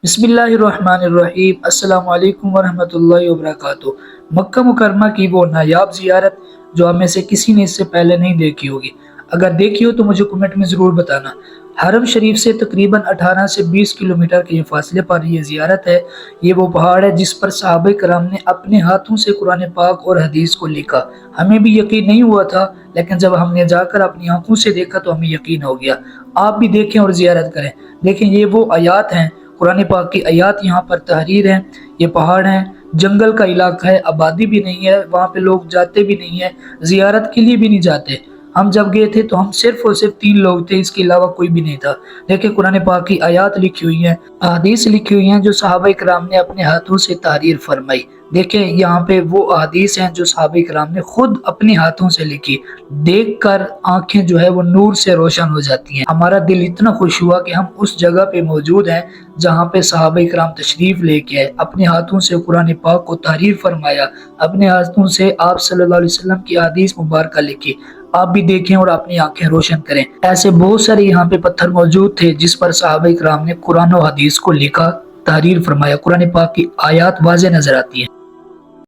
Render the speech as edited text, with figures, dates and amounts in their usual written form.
बिस्मिल्लाहिर्रहमानिर्रहीम। अस्सलाम वालेकुम वरहमतुल्लाहि वबरकातुह। मक्का मुकरमा की वो नायाब ज़ियारत जो आप में से किसी ने इससे पहले नहीं देखी होगी। अगर देखी हो तो मुझे कमेंट में ज़रूर बताना। हरम शरीफ से तकरीबन 18 से 20 किलोमीटर के फासले पर ये ज़ियारत है। ये वो पहाड़ है जिस पर सहाबा कराम ने अपने हाथों से कुरान पाक और हदीस को लिखा। हमें भी यकीन नहीं हुआ था, लेकिन जब हमने जाकर अपनी आंखों से देखा तो हमें यकीन हो गया। आप भी देखें और ज़ियारत करें। देखें, ये वो आयात हैं, कुरान पाक की आयात यहाँ पर तहरीर है। ये पहाड़ है, जंगल का इलाका है, आबादी भी नहीं है, वहाँ पे लोग जाते भी नहीं है, ज़ियारत के लिए भी नहीं जाते। हम जब गए थे तो हम सिर्फ और सिर्फ 3 लोग थे, इसके अलावा कोई भी नहीं था। देखिए, कुरान पाक की आयात लिखी हुई है, अहादीस लिखी हुई हैं जो सहाबा कराम ने अपने हाथों से तहरीर फरमाई। देखें, यहाँ पे वो अहादीस हैं जो सहाबा कराम ने खुद अपने हाथों से लिखी। देखकर आंखें जो है वो नूर से रोशन हो जाती हैं। हमारा दिल इतना खुश हुआ कि हम उस जगह पे मौजूद हैं जहाँ पे सहाबा कराम तशरीफ लेके आए, अपने हाथों से कुरान पाक को तहरीर फरमाया, अपने हाथों से आप सल्लल्लाहु अलैहि वसल्लम की हदीस मुबारक लिखी। आप भी देखें और अपनी आंखें रोशन करें। ऐसे बहुत सारे यहाँ पे पत्थर मौजूद थे जिस पर सहाबा कराम ने कुरान और हदीस को लिखा, तहरीर फरमाया। कुरान पाक की आयत वाज़ेह नजर आती है।